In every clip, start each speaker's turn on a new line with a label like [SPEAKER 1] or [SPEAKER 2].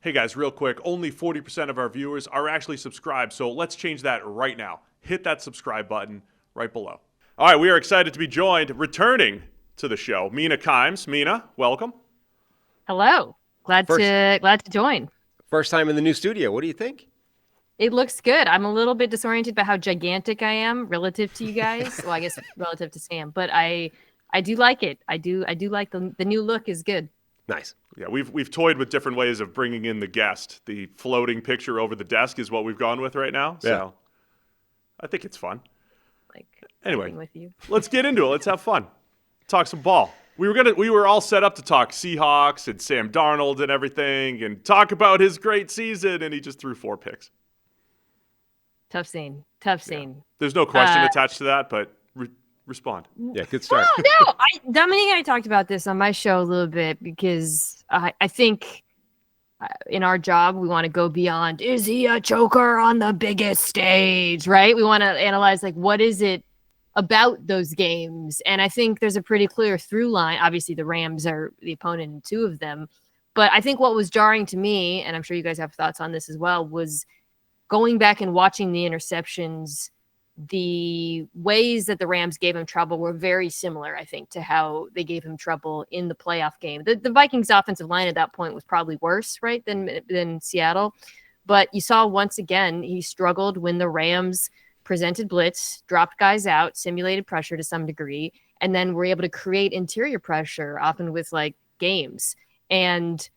[SPEAKER 1] Hey guys, real quick, only 40% of our viewers are actually subscribed, so let's change that right now. Hit that subscribe button right below. All right, we are excited to be joined, returning to the show, Mina Kimes. Mina, welcome.
[SPEAKER 2] Hello. Glad
[SPEAKER 3] First,
[SPEAKER 2] to glad to join.
[SPEAKER 3] first time in the new studio. What do you think?
[SPEAKER 2] It looks good. I'm a little bit disoriented by how gigantic I am relative to you guys. Well, I guess relative to Sam, but I do like it. I do like the new look is good.
[SPEAKER 3] Nice.
[SPEAKER 1] Yeah, we've toyed with different ways of bringing in the guest. The floating picture over the desk is what we've gone with right now.
[SPEAKER 3] Yeah.
[SPEAKER 1] So I think it's fun.
[SPEAKER 2] Like
[SPEAKER 1] Anyway,
[SPEAKER 2] fighting with you.
[SPEAKER 1] let's get into it. Let's have fun. Talk some ball. We were all set up to talk Seahawks and Sam Darnold and everything, and talk about his great season, and he just threw 4 picks.
[SPEAKER 2] Tough scene. Tough scene.
[SPEAKER 1] There's no question attached to that, but respond.
[SPEAKER 3] Yeah, good start.
[SPEAKER 2] No. Dominique and I talked about this on my show a little bit because I think in our job we want to go beyond. Is he a choker on the biggest stage? Right? We want to analyze like what is it about those games, and I think there's a pretty clear through line. Obviously, the Rams are the opponent in 2 of them, but I think what was jarring to me, and I'm sure you guys have thoughts on this as well, was going back and watching the interceptions. The ways that the Rams gave him trouble were very similar, I think, to how they gave him trouble in the playoff game. The Vikings offensive line at that point was probably worse, right, than Seattle. But you saw once again, he struggled when the Rams presented blitz, dropped guys out, simulated pressure to some degree, and then were able to create interior pressure, often with like games. And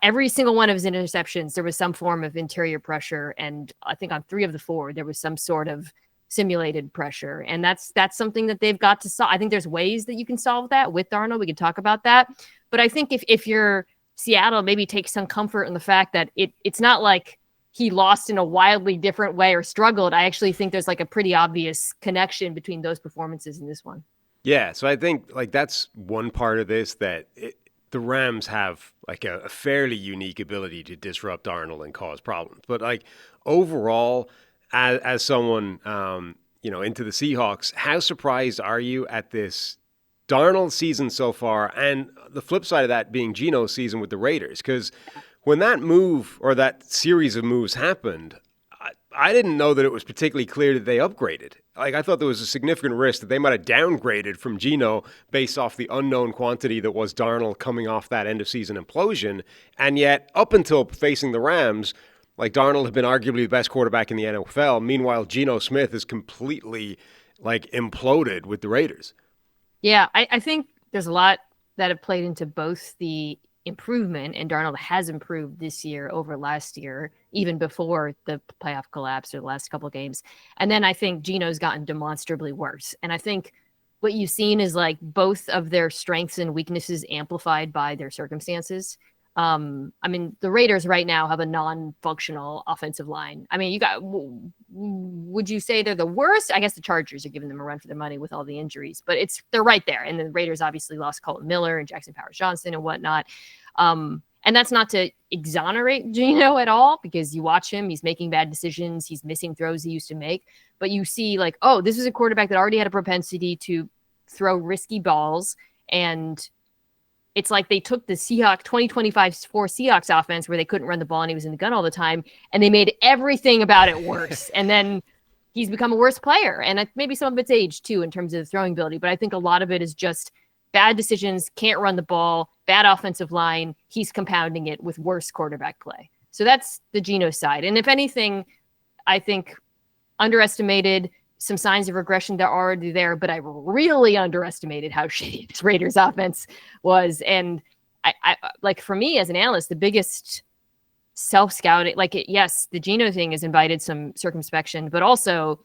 [SPEAKER 2] every single one of his interceptions, there was some form of interior pressure. And I think on 3 of the 4, there was some sort of simulated pressure. And that's something that they've got to solve. I think there's ways that you can solve that with Darnold. We can talk about that. But I think if you're Seattle, maybe take some comfort in the fact that it's not like he lost in a wildly different way or struggled. I actually think there's like a pretty obvious connection between those performances and this one.
[SPEAKER 3] Yeah, so I think like that's one part of this the Rams have like a fairly unique ability to disrupt Darnold and cause problems. But like overall, as someone into the Seahawks, how surprised are you at this Darnold season so far, and the flip side of that being Geno's season with the Raiders? Because when that move or that series of moves happened, I didn't know that it was particularly clear that they upgraded. Like, I thought there was a significant risk that they might have downgraded from Geno based off the unknown quantity that was Darnold coming off that end-of-season implosion. And yet, up until facing the Rams, like, Darnold had been arguably the best quarterback in the NFL. Meanwhile, Gino Smith is completely, like, imploded with the Raiders.
[SPEAKER 2] Yeah, I think there's a lot that have played into both the improvement, and Darnold has improved this year over last year, even before the playoff collapse or the last couple of games. And then I think Geno's gotten demonstrably worse. And I think what you've seen is like both of their strengths and weaknesses amplified by their circumstances. I mean, the Raiders right now have a non-functional offensive line. I mean, would you say they're the worst? I guess the Chargers are giving them a run for their money with all the injuries, but they're right there. And the Raiders obviously lost Colton Miller and Jackson Powers-Johnson and whatnot. And that's not to exonerate Geno at all, because you watch him, he's making bad decisions. He's missing throws he used to make, but you see like, oh, this is a quarterback that already had a propensity to throw risky balls. And it's like they took the Seahawks 2025 4 Seahawks offense where they couldn't run the ball and he was in the gun all the time, and they made everything about it worse. And then he's become a worse player. And maybe some of it's age too, in terms of the throwing ability. But I think a lot of it is just bad decisions, can't run the ball, bad offensive line. He's compounding it with worse quarterback play. So that's the Geno side. And if anything, I think underestimated some signs of regression that are already there, but I really underestimated how shitty this Raiders offense was. And I like, for me as an analyst, the biggest self-scouting, yes, the Geno thing has invited some circumspection, but also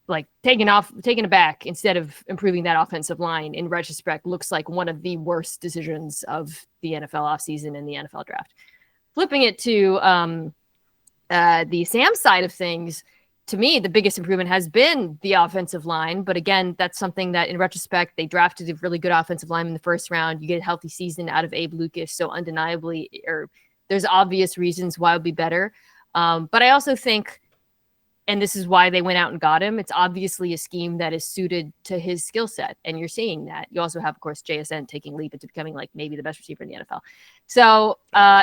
[SPEAKER 2] like taking it back instead of improving that offensive line in retrospect looks like one of the worst decisions of the NFL offseason and the NFL draft. Flipping it to the Sam side of things, to me, the biggest improvement has been the offensive line. But again, that's something that in retrospect, they drafted a really good offensive line in the first round. You get a healthy season out of Abe Lucas. So undeniably, there's obvious reasons why it would be better. But I also think and this is why they went out and got him. It's obviously a scheme that is suited to his skill set, and you're seeing that. You also have, of course, JSN taking leap into becoming like maybe the best receiver in the NFL. So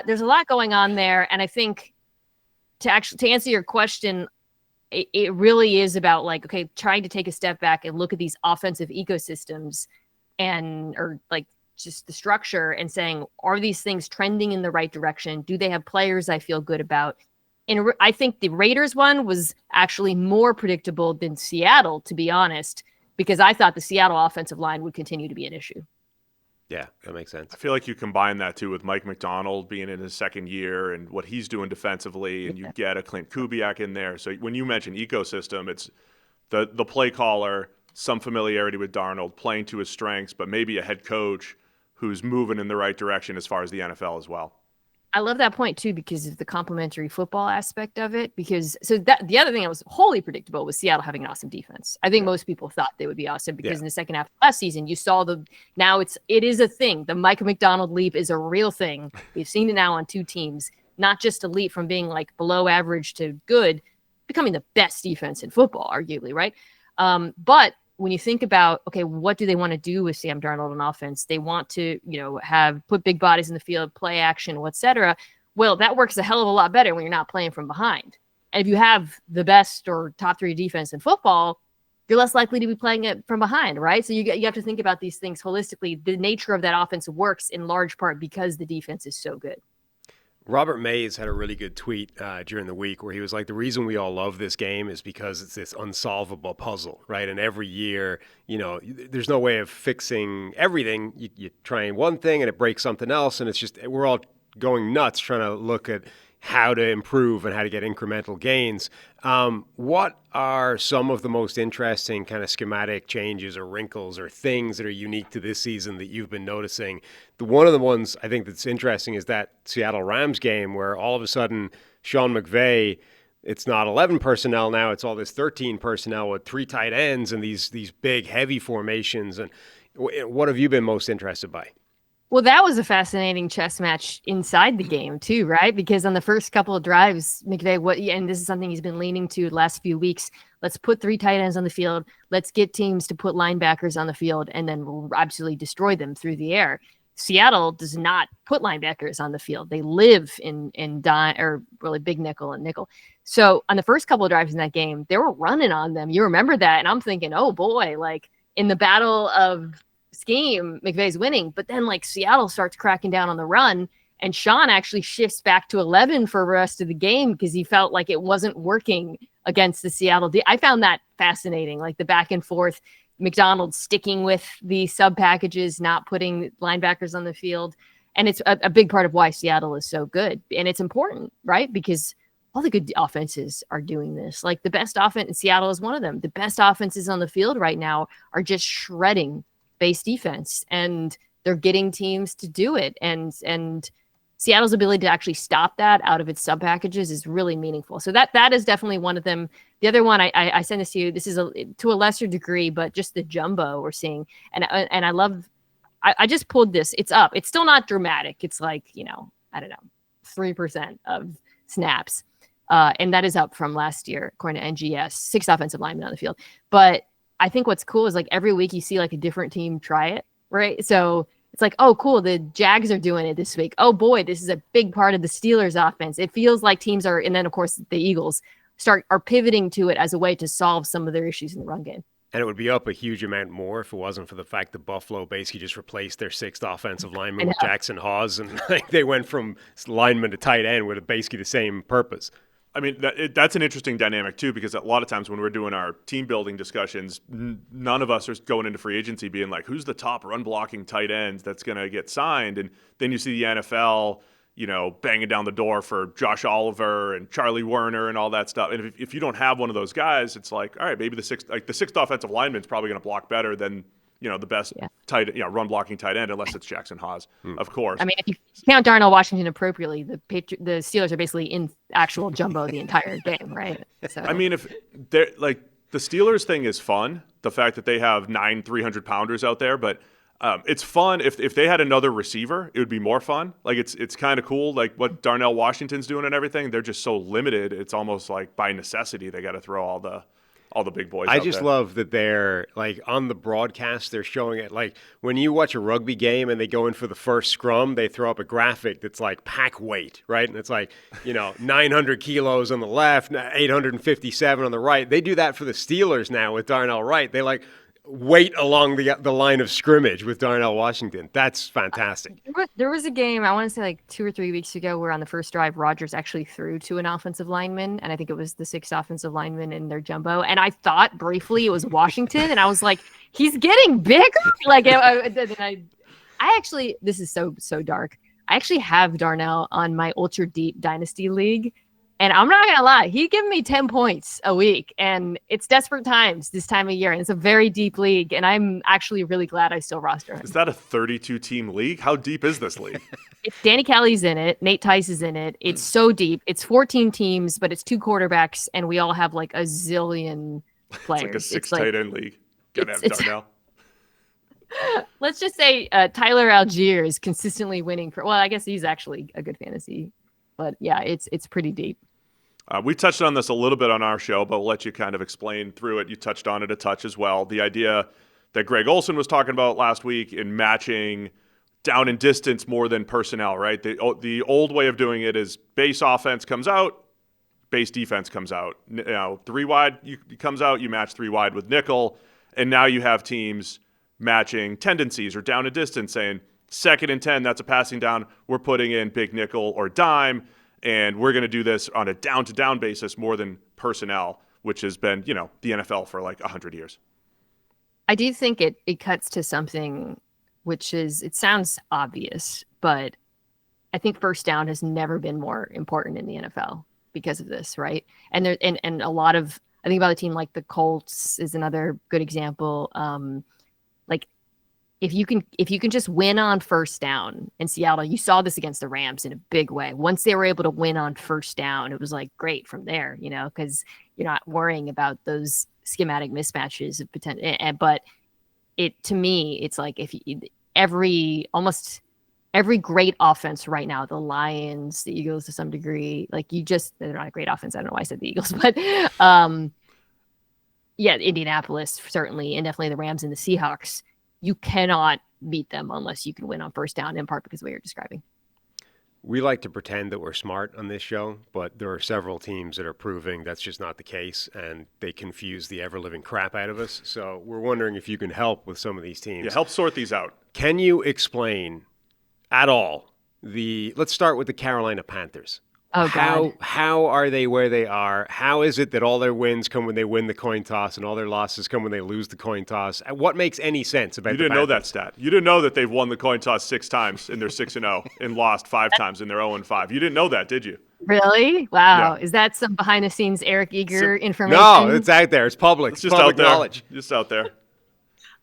[SPEAKER 2] there's a lot going on there, and I think to answer your question, it really is about like, okay, trying to take a step back and look at these offensive ecosystems or like just the structure and saying, are these things trending in the right direction? Do they have players I feel good about? And I think the Raiders one was actually more predictable than Seattle, to be honest, because I thought the Seattle offensive line would continue to be an issue.
[SPEAKER 3] Yeah, that makes sense.
[SPEAKER 1] I feel like you combine that too with Mike McDonald being in his second year and what he's doing defensively, and you get a Clint Kubiak in there. So when you mention ecosystem, it's the play caller, some familiarity with Darnold, playing to his strengths, but maybe a head coach who's moving in the right direction as far as the NFL as well.
[SPEAKER 2] I love that point too, because of the complementary football aspect of it. That the other thing that was wholly predictable was Seattle having an awesome defense. I think most people thought they would be awesome because in the second half of last season, you saw it is a thing. The Mike McDonald leap is a real thing. We've seen it now on two teams, not just a leap from being like below average to good, becoming the best defense in football, arguably, right? But when you think about, okay, what do they want to do with Sam Darnold on offense? They want to, put big bodies in the field, play action, et cetera. Well, that works a hell of a lot better when you're not playing from behind. And if you have the best or top three defense in football, you're less likely to be playing it from behind, right? So you have to think about these things holistically. The nature of that offense works in large part because the defense is so good.
[SPEAKER 3] Robert Mays had a really good tweet during the week where he was like, the reason we all love this game is because it's this unsolvable puzzle, right? And every year, there's no way of fixing everything. You try one thing and it breaks something else, and it's just we're all going nuts trying to look at how to improve and how to get incremental gains. What are some of the most interesting kind of schematic changes or wrinkles or things that are unique to this season that you've been noticing? One of the ones I think that's interesting is that Seattle Rams game where all of a sudden Sean McVay, it's not 11 personnel now, it's all this 13 personnel with 3 tight ends and these big heavy formations. And what have you been most interested by?
[SPEAKER 2] Well, that was a fascinating chess match inside the game too, right? Because on the first couple of drives, McVay, and this is something he's been leaning to the last few weeks, let's put 3 tight ends on the field. Let's get teams to put linebackers on the field, and then we'll absolutely destroy them through the air. Seattle does not put linebackers on the field. They live in dime or really big nickel and nickel. So on the first couple of drives in that game, they were running on them. You remember that. And I'm thinking, oh boy, like in the battle of scheme, McVay's winning. But then like Seattle starts cracking down on the run, and Sean actually shifts back to 11 for the rest of the game because he felt like it wasn't working against the Seattle. I found that fascinating, like the back and forth. McDonald sticking with the sub packages, not putting linebackers on the field. And it's a big part of why Seattle is so good. And it's important, right? Because all the good offenses are doing this. Like the best offense in Seattle is one of them. The best offenses on the field right now are just shredding base defense, and they're getting teams to do it. And Seattle's ability to actually stop that out of its sub packages is really meaningful. So that is definitely one of them. The other one, I sent this to you. This is to a lesser degree, but just the jumbo we're seeing. And I love, I just pulled this. It's up. It's still not dramatic. It's like, I don't know, 3% of snaps. And that is up from last year, according to NGS, 6 offensive linemen on the field. But I think what's cool is like every week you see like a different team try it, right? So it's like, oh, cool, the Jags are doing it this week. Oh boy, this is a big part of the Steelers offense. It feels like teams are, and then of course the Eagles are pivoting to it as a way to solve some of their issues in the run game.
[SPEAKER 3] And it would be up a huge amount more if it wasn't for the fact that Buffalo basically just replaced their 6th offensive lineman with Jackson Hawes, and like they went from lineman to tight end with basically the same purpose.
[SPEAKER 1] I mean, that's an interesting dynamic, too, because a lot of times when we're doing our team building discussions, none of us are going into free agency being like, who's the top run blocking tight ends that's going to get signed? And then you see the NFL, banging down the door for Josh Oliver and Charlie Werner and all that stuff. And if you don't have one of those guys, it's like, all right, maybe the sixth offensive lineman is probably going to block better than the best run blocking tight end, unless it's Jackson Hawes, of course.
[SPEAKER 2] I mean, if you count Darnell Washington appropriately, the Steelers are basically in actual jumbo the entire game, right? So
[SPEAKER 1] I mean, if they're like the Steelers thing is fun, the fact that they have 9 300-pounders out there, but It's fun if they had another receiver, it would be more fun. Like it's kind of cool, like what Darnell Washington's doing and everything. They're just so limited. It's almost like by necessity they got to throw all the big boys.
[SPEAKER 3] I
[SPEAKER 1] out
[SPEAKER 3] just
[SPEAKER 1] there.
[SPEAKER 3] love that they're like on the broadcast. They're showing it like when you watch a rugby game and they go in for the first scrum, they throw up a graphic that's like pack weight, right? And it's like 900 kilos on the left, 857 on the right. They do that for the Steelers now with Darnell Wright. They like wait along the line of scrimmage with Darnell Washington. That's fantastic.
[SPEAKER 2] There was a game, I want to say like 2 or 3 weeks ago, where on the first drive, Rodgers actually threw to an offensive lineman, and I think it was the 6th offensive lineman in their jumbo. And I thought briefly it was Washington, and I was like, he's getting bigger. Like, I actually, this is so dark. I actually have Darnell on my ultra deep dynasty league. And I'm not going to lie, he'd give me 10 points a week. And it's desperate times this time of year. And it's a very deep league. And I'm actually really glad I still roster him.
[SPEAKER 1] Is that a 32-team league? How deep is this league?
[SPEAKER 2] It's Danny Kelly's in it. Nate Tice is in it. It's so deep. It's 14 teams, but it's 2 quarterbacks. And we all have like a zillion players.
[SPEAKER 1] It's like a 6 tight end league. Gotta have Darnell.
[SPEAKER 2] Let's just say Tyler Algier is consistently winning well, I guess he's actually a good fantasy. But yeah, it's pretty deep.
[SPEAKER 1] We touched on this a little bit on our show, but we'll let you kind of explain through it. You touched on it a touch as well. The idea that Greg Olson was talking about last week in matching down and distance more than personnel, right? The old way of doing it is base offense comes out, base defense comes out. 3 wide comes out, you match 3 wide with nickel, and now you have teams matching tendencies or down and distance, saying 2nd and 10, that's a passing down. We're putting in big nickel or dime, and we're going to do this on a down-to-down basis more than personnel, which has been, the NFL for like 100 years.
[SPEAKER 2] I do think it cuts to something which is, it sounds obvious, but I think first down has never been more important in the NFL because of this, right? And there and a lot of, I think about a team like the Colts is another good example. Like if you can just win on first down in Seattle, you saw this against the Rams in a big way. Once they were able to win on first down, it was like great from there, because you're not worrying about those schematic mismatches of potential. But to me, it's like almost every great offense right now, the Lions, the Eagles to some degree, like they're not a great offense. I don't know why I said the Eagles, but Indianapolis certainly, and definitely the Rams and the Seahawks. You cannot beat them unless you can win on first down, in part because of what you're describing.
[SPEAKER 3] We like to pretend that we're smart on this show, but there are several teams that are proving that's just not the case, and they confuse the ever-living crap out of us. So we're wondering if you can help with some of these teams.
[SPEAKER 1] Yeah, help sort these out.
[SPEAKER 3] Can you explain at all let's start with the Carolina Panthers.
[SPEAKER 2] Oh, God.
[SPEAKER 3] How are they where they are? How is it that all their wins come when they win the coin toss and all their losses come when they lose the coin toss? What makes any sense about
[SPEAKER 1] You didn't know that stat. You didn't know that they've won the coin toss 6 times and they're 6-0 and lost 5 times and they're 0-5. You didn't know that, did you?
[SPEAKER 2] Really? Wow.
[SPEAKER 1] Yeah.
[SPEAKER 2] Is that some behind the scenes Eric Eager information?
[SPEAKER 3] No, it's out there. It's public.
[SPEAKER 1] It's just
[SPEAKER 3] public
[SPEAKER 1] out there.
[SPEAKER 3] knowledge.
[SPEAKER 1] Just out there.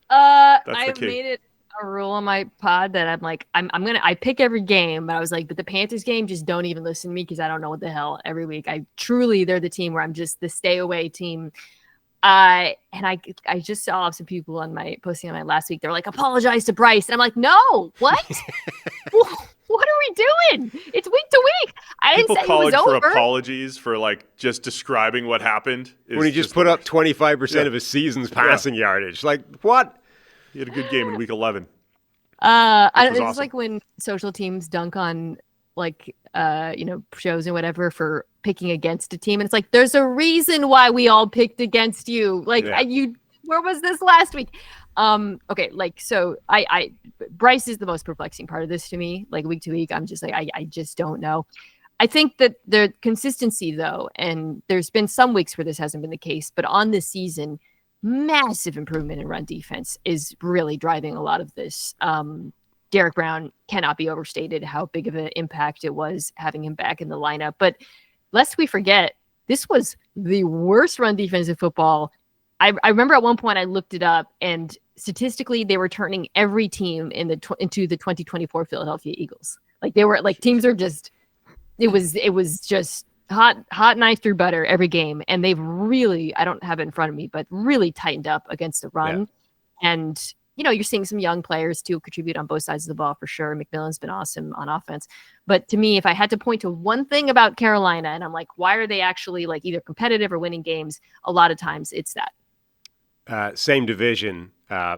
[SPEAKER 2] I've made it a rule on my pod that I'm like, I pick every game, but I was like, but the Panthers game, just don't even listen to me because I don't know what the hell every week. They're the team where I'm just the stay away team. I just saw some people posting on my last week. They're like, apologize to Bryce. And I'm like, no, what? What are we doing? It's week to week. I didn't say it was over.
[SPEAKER 1] For apologies for like just describing what happened.
[SPEAKER 3] When he just put up 25% of his season's passing yardage. Like, what?
[SPEAKER 1] He had a good game in week 11.
[SPEAKER 2] It's awesome. Like when social teams dunk on shows and whatever for picking against a team. And it's like, there's a reason why we all picked against you. Like where was this last week? Okay. Like, so Bryce is the most perplexing part of this to me. Like week to week, I'm just like, I just don't know. I think that the consistency though, and there's been some weeks where this hasn't been the case, but on this season, massive improvement in run defense is really driving a lot of this. Derek Brown cannot be overstated how big of an impact it was having him back in the lineup. But lest we forget, this was the worst run defense in football. I remember at one point I looked it up, and statistically they were turning every team into the 2024 Philadelphia Eagles. Like they were like teams are just it was just hot knife through butter every game, and they've really, I don't have it in front of me, but really tightened up against the run. And you're seeing some young players too contribute on both sides of the ball for sure. McMillan's been awesome on offense. But to me, if I had to point to one thing about Carolina, and I'm like, why are they actually like either competitive or winning games? A lot of times it's that.
[SPEAKER 3] Same division,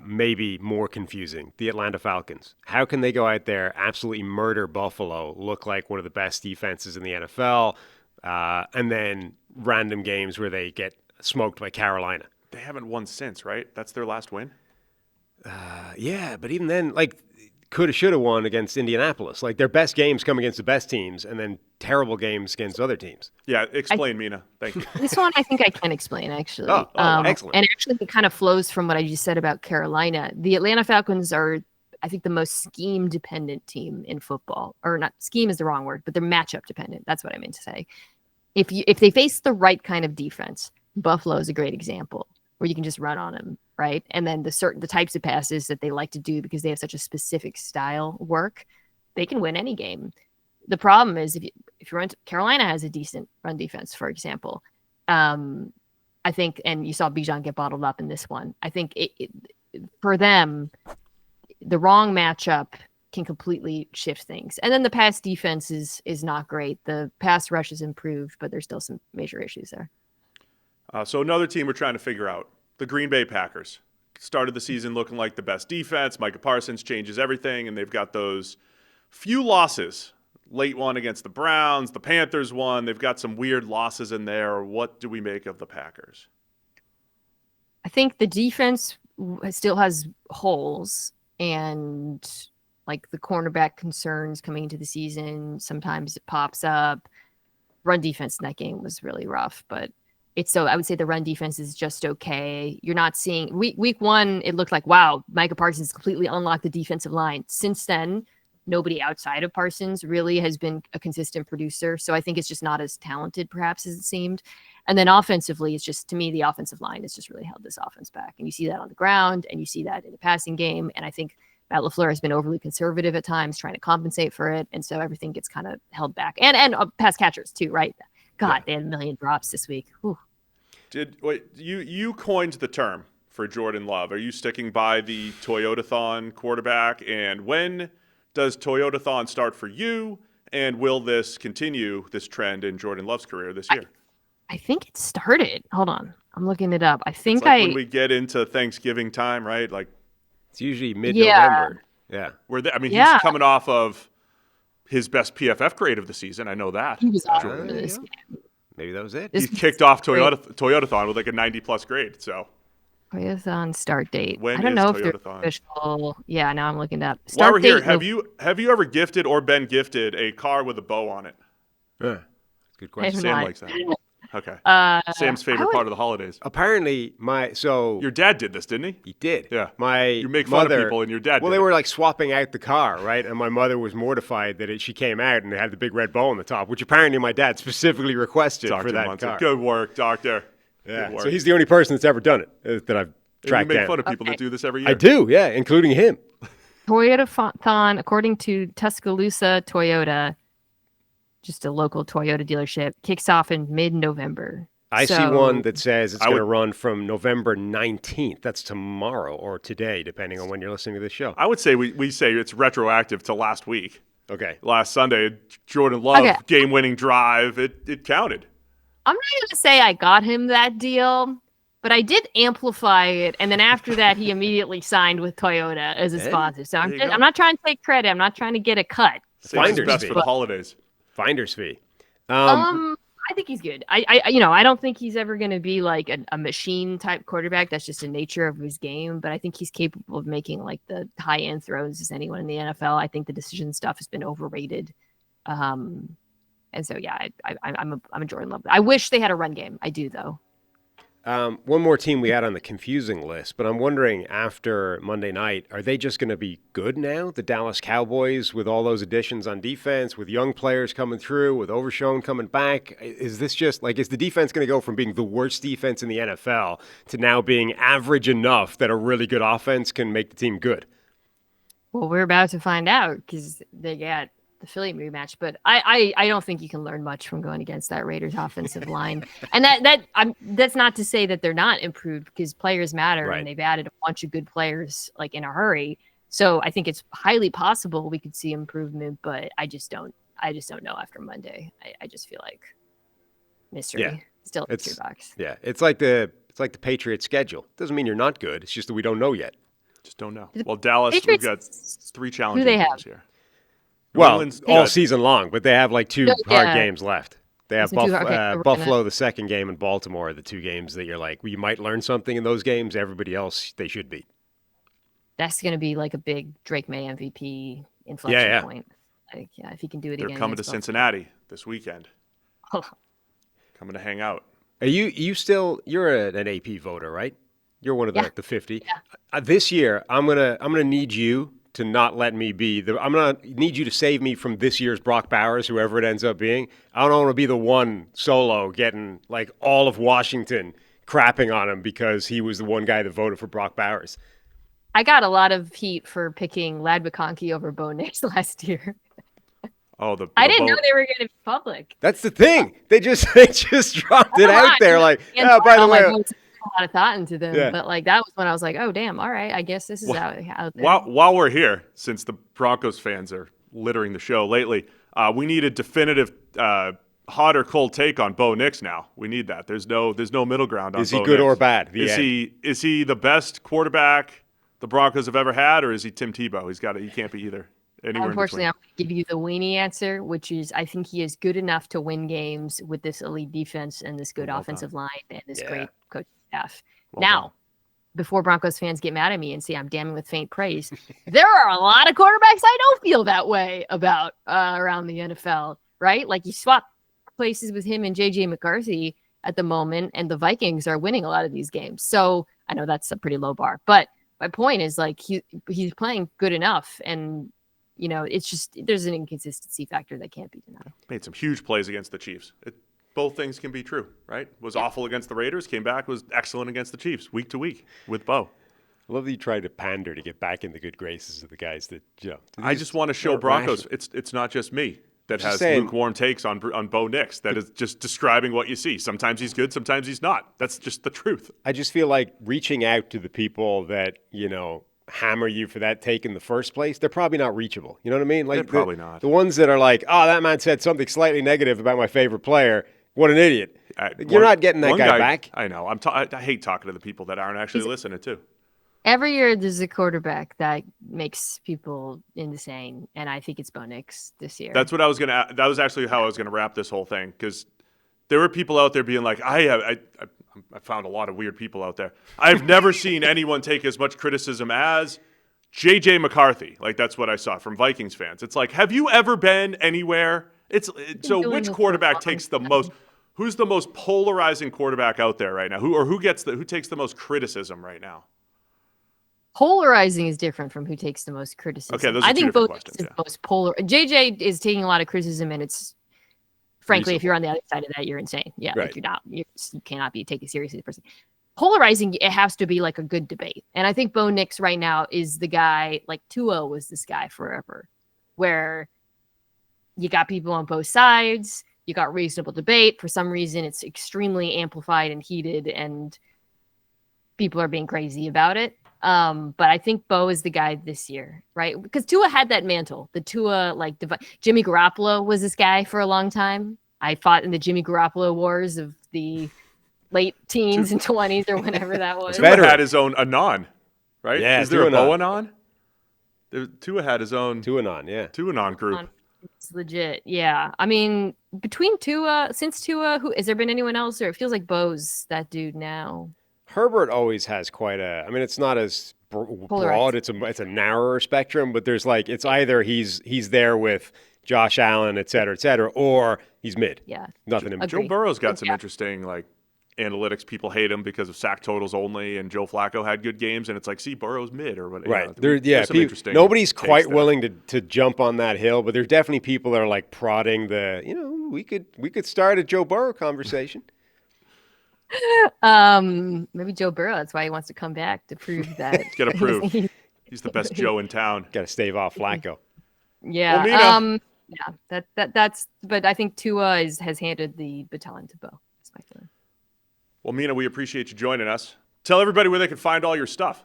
[SPEAKER 3] maybe more confusing. The Atlanta Falcons. How can they go out there, absolutely murder Buffalo, look like one of the best defenses in the NFL, and then random games where they get smoked by Carolina?
[SPEAKER 1] They haven't won since, right? That's their last win?
[SPEAKER 3] Yeah, but even then, like, coulda, shoulda won against Indianapolis. Like, their best games come against the best teams, and then terrible games against other teams.
[SPEAKER 1] Yeah, explain, Mina. Thank you.
[SPEAKER 2] This one I think I can explain, actually.
[SPEAKER 3] Excellent.
[SPEAKER 2] And actually, it kind of flows from what I just said about Carolina. The Atlanta Falcons are, I think, the most scheme-dependent team in football. Or not, scheme is the wrong word, but they're matchup-dependent. That's what I meant to say. If they face the right kind of defense, Buffalo is a great example, where you can just run on them, right? And then the types of passes that they like to do because they have such a specific style work, they can win any game. The problem is if you run, Carolina has a decent run defense, for example. I think, and you saw Bijan get bottled up in this one. I think for them, the wrong matchup can completely shift things. And then the pass defense is not great. The pass rush is improved, but there's still some major issues there.
[SPEAKER 1] So another team we're trying to figure out, the Green Bay Packers. Started the season looking like the best defense. Micah Parsons changes everything, and they've got those few losses. Late one against the Browns, the Panthers won. They've got some weird losses in there. What do we make of the Packers?
[SPEAKER 2] I think the defense still has holes, and like the cornerback concerns coming into the season, sometimes it pops up. Run defense in that game was really rough, but I would say the run defense is just okay. You're not seeing week one, it looked like, wow, Micah Parsons completely unlocked the defensive line. Since then, nobody outside of Parsons really has been a consistent producer. So I think it's just not as talented perhaps as it seemed. And then offensively, it's just, to me, the offensive line has just really held this offense back. And you see that on the ground and you see that in the passing game. And I think Matt LaFleur has been overly conservative at times, trying to compensate for it. And so everything gets kind of held back. And pass catchers too, right? God, They had a million drops this week. Whew.
[SPEAKER 1] You coined the term for Jordan Love. Are you sticking by the Toyotathon quarterback? And when does Toyotathon start for you? And will this continue, this trend in Jordan Love's career this year?
[SPEAKER 2] I think it started. Hold on. I'm looking it up. I think
[SPEAKER 1] it's like when we get into Thanksgiving time, right? Like
[SPEAKER 3] it's usually mid-November. Yeah.
[SPEAKER 1] He's coming off of his best PFF grade of the season. I know that.
[SPEAKER 2] He was awesome for this game.
[SPEAKER 3] Maybe that was it.
[SPEAKER 1] He kicked off Toyotathon with like a 90-plus grade. So
[SPEAKER 2] Toyotathon start date.
[SPEAKER 1] When
[SPEAKER 2] I don't
[SPEAKER 1] is
[SPEAKER 2] know if
[SPEAKER 1] Toyotathon?
[SPEAKER 2] they're official. Yeah, now I'm looking it up.
[SPEAKER 1] While we're here,
[SPEAKER 2] date,
[SPEAKER 1] have you ever gifted or been gifted a car with a bow on it?
[SPEAKER 3] Good question.
[SPEAKER 1] Sam likes that. Okay. Sam's favorite part of the holidays.
[SPEAKER 3] Apparently,
[SPEAKER 1] your dad did this, didn't he?
[SPEAKER 3] He did.
[SPEAKER 1] Yeah.
[SPEAKER 3] You
[SPEAKER 1] make fun of people, and your dad.
[SPEAKER 3] Well, they were like swapping out the car, right? And my mother was mortified that she came out and it had the big red bow on the top, which apparently my dad specifically requested
[SPEAKER 1] Dr.
[SPEAKER 3] for that
[SPEAKER 1] Monson.
[SPEAKER 3] car.
[SPEAKER 1] Good work, doctor.
[SPEAKER 3] Yeah.
[SPEAKER 1] Good work.
[SPEAKER 3] So he's the only person that's ever done it that I've tracked
[SPEAKER 1] down. You make
[SPEAKER 3] down.
[SPEAKER 1] fun of people that do this every year.
[SPEAKER 3] I do, yeah, including him.
[SPEAKER 2] Toyotathon, according to Tuscaloosa Toyota, just a local Toyota dealership, kicks off in mid-November.
[SPEAKER 3] I see one that says it's going to run from November 19th. That's tomorrow or today, depending on when you're listening to this show.
[SPEAKER 1] I would say we say it's retroactive to last week.
[SPEAKER 3] Okay.
[SPEAKER 1] Last Sunday, Jordan Love, game-winning drive. It counted.
[SPEAKER 2] I'm not going to say I got him that deal, but I did amplify it. And then after that, he immediately signed with Toyota as a sponsor. So I'm not trying to take credit. I'm not trying to get a cut.
[SPEAKER 1] Finder's best fee. For the holidays.
[SPEAKER 3] Finder's fee.
[SPEAKER 2] I think he's good. I don't think he's ever going to be like a machine type quarterback. That's just the nature of his game. But I think he's capable of making like the high end throws as anyone in the NFL. I think the decision stuff has been overrated. And so I'm a Jordan Love. I wish they had a run game. I do though.
[SPEAKER 3] One more team we had on the confusing list, but I'm wondering after Monday night, are they just going to be good now? The Dallas Cowboys with all those additions on defense, with young players coming through, with Overshown coming back. Is this just like, is the defense going to go from being the worst defense in the NFL to now being average enough that a really good offense can make the team good?
[SPEAKER 2] Well, we're about to find out because they got the Philly rematch, but I don't think you can learn much from going against that Raiders offensive line. And that's not to say that they're not improved, because players matter,
[SPEAKER 3] Right.
[SPEAKER 2] and they've added a bunch of good players like in a hurry. So I think it's highly possible we could see improvement, but I just don't know after Monday. I just feel like mystery.
[SPEAKER 3] Yeah.
[SPEAKER 2] Still a mystery box.
[SPEAKER 3] Yeah, it's like the Patriots schedule. Doesn't mean you're not good. It's just that we don't know yet.
[SPEAKER 1] Just don't know. Well, Dallas,
[SPEAKER 2] Patriots,
[SPEAKER 1] we've got 3
[SPEAKER 2] who
[SPEAKER 1] challenging
[SPEAKER 2] they
[SPEAKER 1] games
[SPEAKER 2] have?
[SPEAKER 1] here.
[SPEAKER 3] Well,
[SPEAKER 1] England's
[SPEAKER 3] all
[SPEAKER 1] got-
[SPEAKER 3] season long, but they have like 2 hard games left. They have
[SPEAKER 2] Some two- okay, so we're
[SPEAKER 3] Buffalo, the second game, and Baltimore, the 2 games that you're like, well, you might learn something in those games. Everybody else, they should beat.
[SPEAKER 2] That's going to be like a big Drake May MVP inflection point. Like, yeah, if he can do it
[SPEAKER 1] They're
[SPEAKER 2] again.
[SPEAKER 1] coming to Cincinnati this weekend.
[SPEAKER 2] Oh.
[SPEAKER 1] Coming to hang out.
[SPEAKER 3] Are you still? You're an AP voter, right? You're one of the 50.
[SPEAKER 2] Yeah.
[SPEAKER 3] This year, I'm gonna need you to not let me be the. I'm gonna need you to save me from this year's Brock Bowers, whoever it ends up being. I don't want to be the one solo getting like all of Washington crapping on him because he was the one guy that voted for Brock Bowers.
[SPEAKER 2] I got a lot of heat for picking Lad McConkey over Bo Nix last year.
[SPEAKER 1] Oh,
[SPEAKER 2] I didn't know they were going to be public.
[SPEAKER 3] That's the thing. They just dropped it out there. Like,
[SPEAKER 2] and
[SPEAKER 3] by the way,
[SPEAKER 2] a lot of thought into them.
[SPEAKER 3] Yeah.
[SPEAKER 2] But like that was when I was like, oh damn, all right, I guess this is out there.
[SPEAKER 1] While we're here, since the Broncos fans are littering the show lately, we need a definitive hot or cold take on Bo Nix now. We need that. There's no middle ground on
[SPEAKER 3] is he
[SPEAKER 1] Bo
[SPEAKER 3] good
[SPEAKER 1] Nix.
[SPEAKER 3] or bad?
[SPEAKER 1] Is he the best quarterback the Broncos have ever had, or is he Tim Tebow? He can't be either.
[SPEAKER 2] Unfortunately, I'm going to give you the weenie answer, which is I think he is good enough to win games with this elite defense and this good offensive line and this great coaching staff. Before Broncos fans get mad at me and say I'm damning with faint praise, there are a lot of quarterbacks I don't feel that way about around the NFL, right? Like you swap places with him and J.J. McCarthy at the moment, and the Vikings are winning a lot of these games. So I know that's a pretty low bar, but my point is like he's playing good enough, and you know, it's just there's an inconsistency factor that can't be denied.
[SPEAKER 1] Made some huge plays against the Chiefs. Both things can be true, right? Was awful against the Raiders, came back, was excellent against the Chiefs, week to week with Bo.
[SPEAKER 3] I love that you tried to pander to get back in the good graces of the guys that, you know.
[SPEAKER 1] I just want to show Broncos it's not just me that has lukewarm takes on Bo Nix that is just describing what you see. Sometimes he's good, sometimes he's not. That's just the truth.
[SPEAKER 3] I just feel like reaching out to the people that, you know, hammer you for that take in the first place, they're probably not reachable. You know what I mean? Like
[SPEAKER 1] they're probably not.
[SPEAKER 3] The ones that are like, oh, that man said something slightly negative about my favorite player. What an idiot. You're not getting that guy back.
[SPEAKER 1] I know. I hate talking to the people that aren't actually listening too.
[SPEAKER 2] Every year there's a quarterback that makes people insane, and I think it's Bo Nix this year.
[SPEAKER 1] That was actually how I was gonna wrap this whole thing, because there were people out there being like, I found a lot of weird people out there. I've never seen anyone take as much criticism as J.J. McCarthy. Like, that's what I saw from Vikings fans. It's like, have you ever been anywhere? So which quarterback takes the most? Who's the most polarizing quarterback out there right now? Who takes the most criticism right now?
[SPEAKER 2] Polarizing is different from who takes the most criticism.
[SPEAKER 1] Okay, those are
[SPEAKER 2] I think
[SPEAKER 1] both
[SPEAKER 2] Bo Nix is the most polar. JJ is taking a lot of criticism, and it's frankly,
[SPEAKER 1] reasonable.
[SPEAKER 2] if you're on the other side of that, you're insane. Yeah,
[SPEAKER 3] Right.
[SPEAKER 2] like you cannot be taken seriously as a person. Polarizing, it has to be like a good debate. And I think Bo Nix right now is the guy, like Tua was this guy forever, where you got people on both sides, you got reasonable debate. For some reason, it's extremely amplified and heated, and people are being crazy about it. But I think Bo is the guy this year, right? Because Tua had that mantle. The Tua, Jimmy Garoppolo was this guy for a long time. I fought in the Jimmy Garoppolo wars of the late teens and 20s or whenever that was.
[SPEAKER 1] Tua had his own Anon, right?
[SPEAKER 3] Yeah,
[SPEAKER 1] is there a Bo Anon? Tua had his own Tua-Anon group.
[SPEAKER 2] It's legit, yeah. I mean, between Tua, who has there been anyone else, or it feels like Bo's that dude now?
[SPEAKER 3] Herbert always has quite a. I mean, it's not as broad. It's a narrower spectrum, but there's like it's either he's there with Josh Allen, et cetera, or he's mid.
[SPEAKER 2] Yeah,
[SPEAKER 3] nothing in
[SPEAKER 1] between. Joe Burrow's got some interesting analytics. People hate him because of sack totals only, and Joe Flacco had good games, and it's like, see, Burrow's mid or whatever.
[SPEAKER 3] Right.
[SPEAKER 1] There's some interesting.
[SPEAKER 3] Nobody's quite willing to jump on that hill, but there's definitely people that are like prodding we could start a Joe Burrow conversation.
[SPEAKER 2] Maybe Joe Burrow. That's why he wants to come back to prove that.
[SPEAKER 1] He's got to prove he's the best Joe in town.
[SPEAKER 3] Got to stave off Flacco.
[SPEAKER 2] Yeah.
[SPEAKER 1] Well, Mina,
[SPEAKER 2] Yeah, that's. But I think Tua has handed the baton to Bo. That's my feeling.
[SPEAKER 1] Well, Mina, we appreciate you joining us. Tell everybody where they can find all your stuff.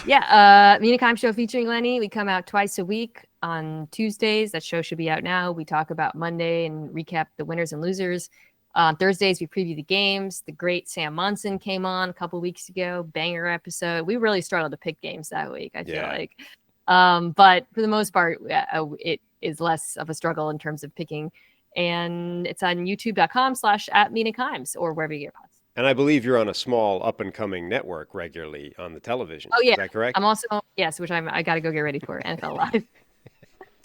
[SPEAKER 2] Yeah, Mina Kimes Show featuring Lenny. We come out twice a week on Tuesdays. That show should be out now. We talk about Monday and recap the winners and losers. On Thursdays, we preview the games. The great Sam Monson came on a couple weeks ago. Banger episode. We really struggled to pick games that week, I feel like. But for the most part, it is less of a struggle in terms of picking. And it's on youtube.com/@MinaKimes or wherever you get pods.
[SPEAKER 3] And I believe you're on a small up-and-coming network regularly on the television.
[SPEAKER 2] Oh, yeah.
[SPEAKER 3] Is that correct?
[SPEAKER 2] I'm also, yes, which I got to go get ready for NFL Live.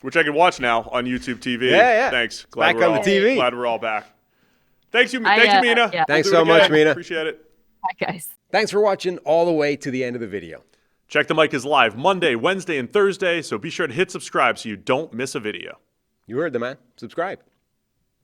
[SPEAKER 1] Which I can watch now on YouTube TV.
[SPEAKER 3] Yeah.
[SPEAKER 1] Thanks.
[SPEAKER 3] Back on the TV.
[SPEAKER 1] Glad we're all back. Thank you, Mina.
[SPEAKER 2] Yeah.
[SPEAKER 3] Thanks so much, Mina.
[SPEAKER 1] Appreciate it.
[SPEAKER 2] Bye, guys.
[SPEAKER 3] Thanks for watching all the way to the end of the video.
[SPEAKER 1] Check the Mic is live Monday, Wednesday, and Thursday, so be sure to hit subscribe so you don't miss a video.
[SPEAKER 3] You heard the man. Subscribe.